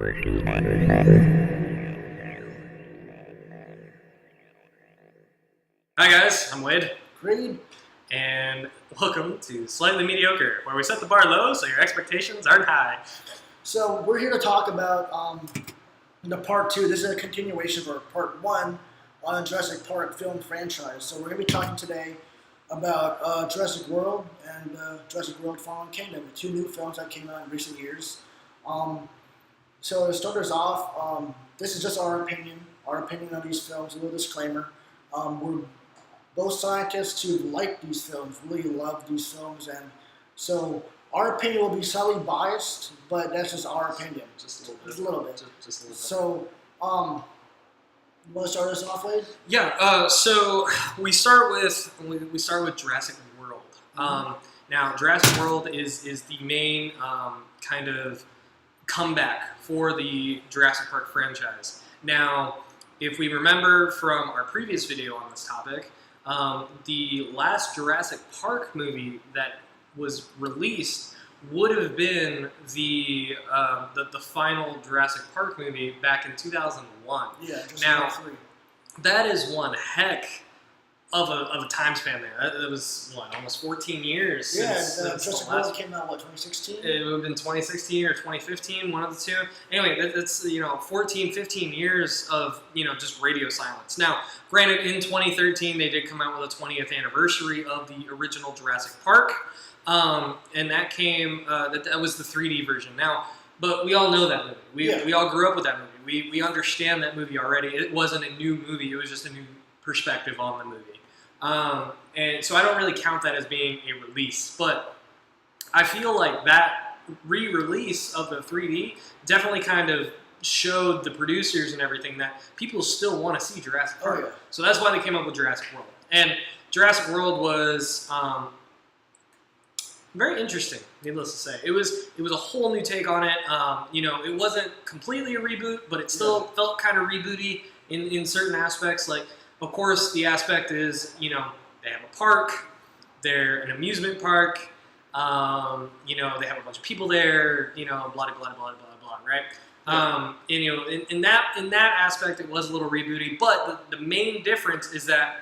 Hi guys, I'm Wade, Creed. and welcome to Slightly Mediocre, where we set the bar low so your expectations aren't high. So we're here to talk about the part two. This is a continuation of our part one on the Jurassic Park film franchise. So we're going to be talking today about Jurassic World and Jurassic World Fallen Kingdom, the two new films that came out in recent years. So to start us off, this is just our opinion on these films, a little disclaimer. We're both scientists who like these films, really love these films, and so our opinion will be slightly biased, but that's just our opinion. Just a little bit. Just a little bit. Just a little bit. So, you want to start us off, Wade? Yeah. So we start with Jurassic World. Now, Jurassic World is the main kind of comeback for the Jurassic Park franchise. Now, if we remember from our previous video on this topic, the last Jurassic Park movie that was released would have been the final Jurassic Park movie back in 2001. Yeah, just now, 3. that is one heck of a time span there. It was, what, almost 14 years since Jurassic the last... World came out, 2016? It would have been 2016 or 2015, one of the two. Anyway, that's 14, 15 years of just radio silence. Now, granted, in 2013 they did come out with a 20th anniversary of the original Jurassic Park, and that came that was the 3D version. Now, but we all know that movie. We all grew up with that movie. We understand that movie already. It wasn't a new movie. It was just a new perspective on the movie. And so I don't really count that as being a release, but I feel like that re-release of the 3D definitely kind of showed the producers and everything that people still want to see Jurassic Park. Oh, yeah. So that's why they came up with Jurassic World. And Jurassic World was very interesting, needless to say. It was a whole new take on it. It wasn't completely a reboot, but it still felt kind of rebooty in certain aspects. Like, of course, the aspect is, they have a park, they're an amusement park, they have a bunch of people there, blah, blah, blah, blah, blah, right? Yeah. In that aspect, it was a little rebooty, but the main difference is that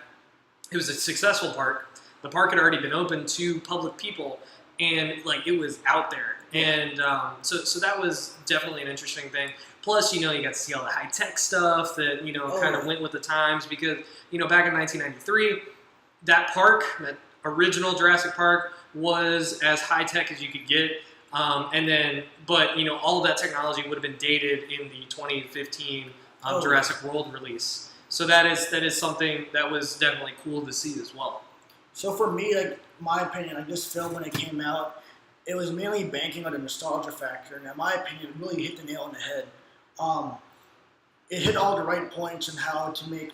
it was a successful park. The park had already been open to public people, and it was out there. And so that was definitely an interesting thing. Plus, you got to see all the high-tech stuff that, kind of went with the times because, back in 1993, that park, that original Jurassic Park, was as high-tech as you could get. But all of that technology would have been dated in the 2015 Jurassic World release. So that is something that was definitely cool to see as well. So for me, my opinion on this film when it came out, it was mainly banking on the nostalgia factor, and in my opinion, it really hit the nail on the head. It hit all the right points in how to make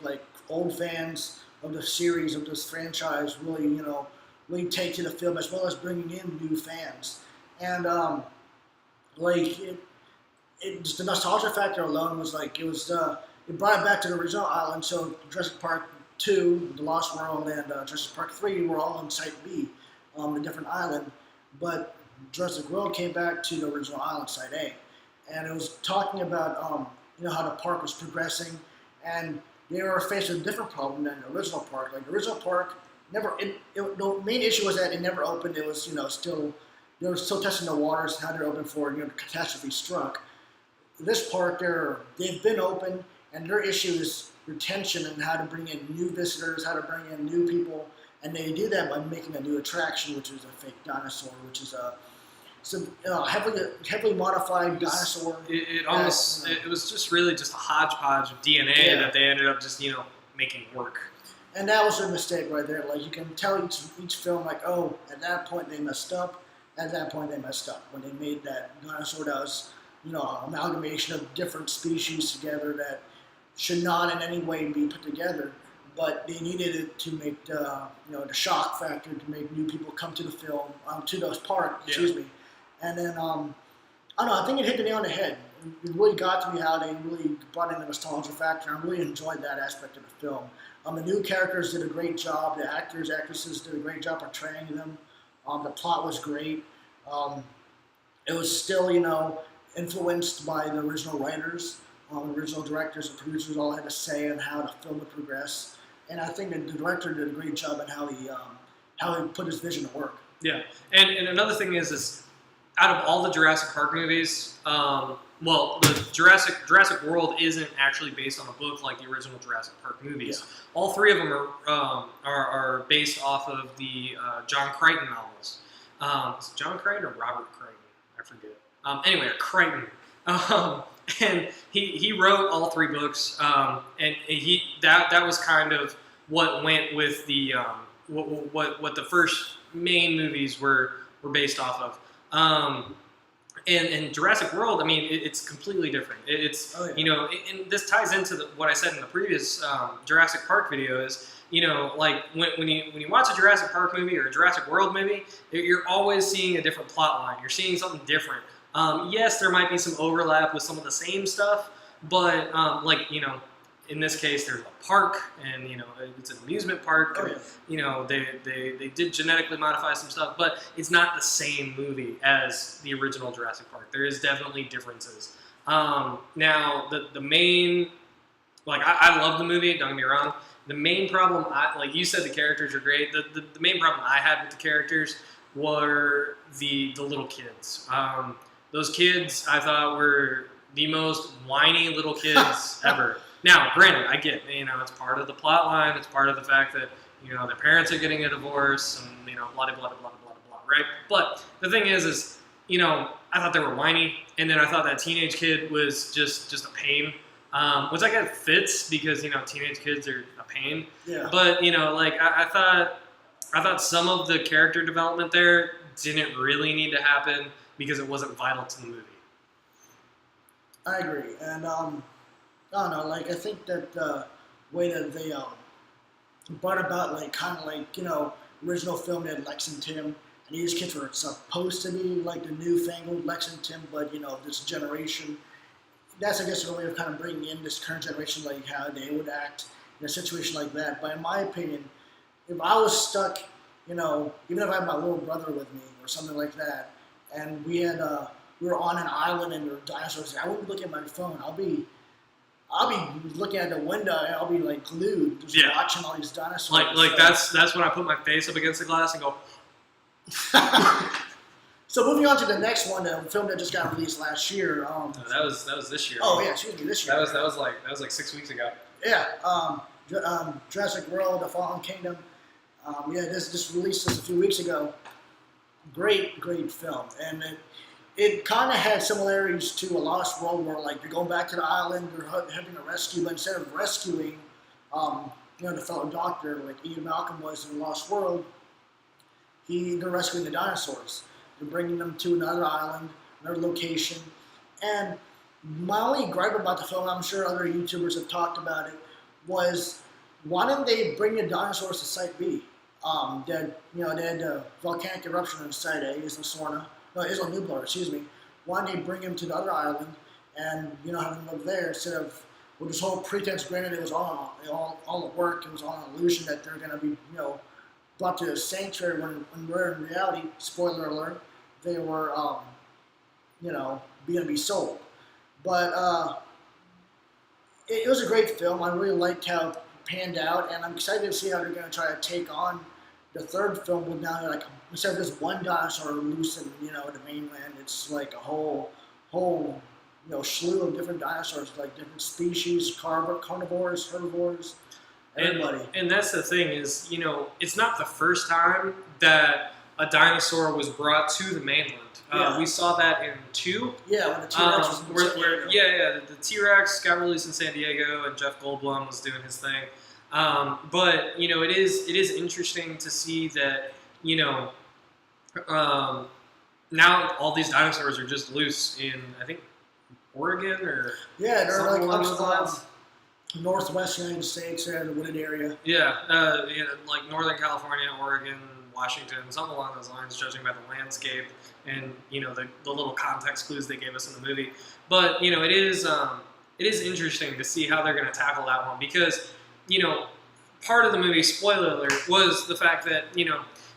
old fans of the series, of this franchise, really really take to the film, as well as bringing in new fans. And just the nostalgia factor alone was it brought it back to the original island. So Jurassic Park 2, The Lost World, and Jurassic Park 3 were all on Site B, a different island. But Jurassic World came back to the original island, Site A. And it was talking about, how the park was progressing. And they were faced with a different problem than the original park. The original park, the main issue was that it never opened. It was, they were still testing the waters, how they're open for, the catastrophe struck. This park, they've been open, and their issue is retention and how to bring in new visitors, how to bring in new people, and they do that by making a new attraction, which is a fake dinosaur, which is a heavily modified dinosaur. It was just really just a hodgepodge of DNA that they ended up just making work. And that was a mistake right there. You can tell each film at that point they messed up. At that point they messed up when they made that dinosaur that was amalgamation of different species together that should not in any way be put together, but they needed it to make the shock factor to make new people come to the film, to the park, excuse me. And then I don't know, I think it hit the nail on the head. It really got to me how they really brought in the nostalgia factor. I really enjoyed that aspect of the film. The new characters did a great job. The actors, actresses did a great job portraying them. The plot was great. It was still, influenced by the original writers, original directors and producers all had a say in how the film would progress. And I think that the director did a great job in how he put his vision to work. Yeah, and another thing is out of all the Jurassic Park movies, well, the Jurassic World isn't actually based on a book like the original Jurassic Park movies. Yeah. All three of them are based off of the John Crichton novels. Is it John Crichton or Robert Crichton? I forget. Anyway, Crichton. And he wrote all three books, and that was kind of what went with the what the first main movies were based off of. And Jurassic World, I mean, it's completely different. It's you know, and this ties into what I said in the previous Jurassic Park video is, you know, like when you watch a Jurassic Park movie or a Jurassic World movie, you're always seeing a different plot line. You're seeing something different. Yes, there might be some overlap with some of the same stuff, but like, you know, in this case, there's a park, and you know, it's an amusement park. And, you know, they did genetically modify some stuff, but it's not the same movie as the original Jurassic Park. There is definitely differences. Now, the main, like, I love the movie. Don't get me wrong. The main problem, like you said, the characters are great. The main problem I had with the characters were the little kids. Those kids, I thought, were the most whiny little kids ever. Now, granted, I get, you know, it's part of the plot line. It's part of the fact that, you know, their parents are getting a divorce and, you know, blah, blah, blah, blah, blah, blah, right? But the thing is, you know, I thought they were whiny, and then I thought that teenage kid was just a pain, which I guess fits because, you know, teenage kids are a pain. Yeah. But, you know, like, I thought some of the character development there didn't really need to happen because it wasn't vital to the movie. I agree, and I don't know, like, I think that the way that they brought about, like, kind of like, you know, original film, they had Lex and Tim, and these kids were supposed to be like the newfangled Lex and Tim, but, you know, this generation, that's, I guess, a way of kind of bringing in this current generation, like, how they would act in a situation like that. But in my opinion, if I was stuck, you know, even if I had my little brother with me or something like that, and we were on an island and there were dinosaurs, I wouldn't be looking at my phone. I'll be looking at the window and I'll be like glued, just watching all these dinosaurs. Like that's when I put my face up against the glass and go. So moving on to the next one, the film that just got released last year. No, that was this year. Oh yeah, excuse me, this year. That was like 6 weeks ago. Yeah, Jurassic World: The Fallen Kingdom. This released just a few weeks ago. Great film, and it kind of had similarities to A Lost World, where like they're going back to the island, they're having a rescue, but instead of rescuing, the fellow doctor like Ian Malcolm was in Lost World, they're rescuing the dinosaurs. They're bringing them to another island, another location, and my only gripe about the film, I'm sure other YouTubers have talked about it, was why didn't they bring the dinosaurs to Site B? They had a volcanic eruption on Site A, Isla Nublar, excuse me. Why didn't they bring him to the other island and, have him live there instead of, with this whole pretense, granted it was all a work, it was all an illusion that they're going to be, brought to a sanctuary when we're in reality, spoiler alert, they were, going to be sold. But it was a great film. I really liked how it panned out, and I'm excited to see how they're going to try to take on the third film with now, like, instead of just one dinosaur loose in, the mainland, it's like a whole slew of different dinosaurs, like different species, carnivores, herbivores, everybody. And that's the thing is, it's not the first time that a dinosaur was brought to the mainland. We saw that in 2. Yeah, when the T-Rex was in San Diego. The T-Rex got released in San Diego, and Jeff Goldblum was doing his thing. But it is interesting to see that now all these dinosaurs are just loose in, I think, Oregon or they're like along those lines. Northwest United States, they're in the wooded area. Like Northern California, Oregon, Washington, something along those lines, judging by the landscape and the little context clues they gave us in the movie. But it is interesting to see how they're going to tackle that one because part of the movie, spoiler alert, was the fact that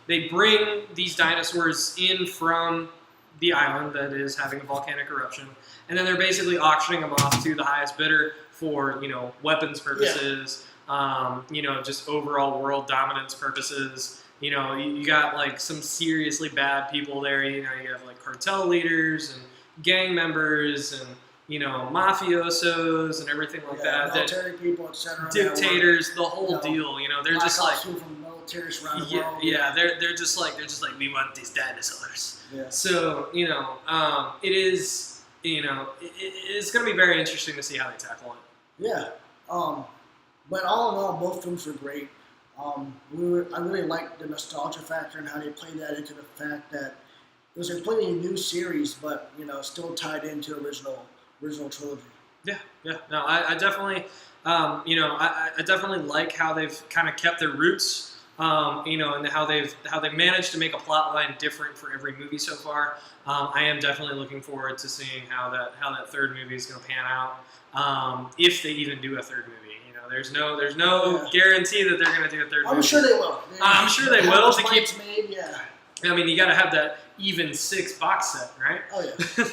they bring these dinosaurs in from the island that is having a volcanic eruption, and then they're basically auctioning them off to the highest bidder for weapons purposes, just overall world dominance purposes. You got like some seriously bad people there. You have like cartel leaders and gang members and mafiosos and everything like that. Military people, etc. Dictators, the whole deal. They're just like from military around the world. they're just like we want these dinosaurs. Yeah. So it is it's going to be very interesting to see how they tackle it. Yeah. But all in all, both films were great. I really liked the nostalgia factor and how they played that into the fact that it was a completely new series, but still tied into the original trilogy. Yeah. No, I definitely, I definitely like how they've kind of kept their roots, and how they've managed to make a plot line different for every movie so far. I am definitely looking forward to seeing how that third movie is going to pan out, if they even do a third movie. There's no guarantee that they're going to do a third movie. I'm sure they will. I'm sure they will. To keep made, yeah. I mean, you got to have that even 6 box set, right? Oh yeah.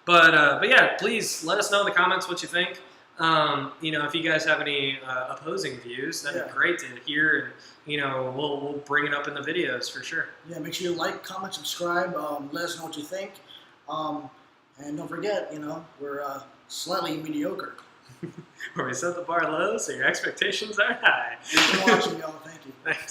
But yeah, please let us know in the comments what you think. If you guys have any opposing views, that'd be great to hear, and we'll bring it up in the videos for sure. Yeah, make sure you like, comment, subscribe. Let us know what you think, and don't forget, we're slightly mediocre. Where we set the bar low, so your expectations are high. Thanks for watching, y'all. Thank you. Thanks.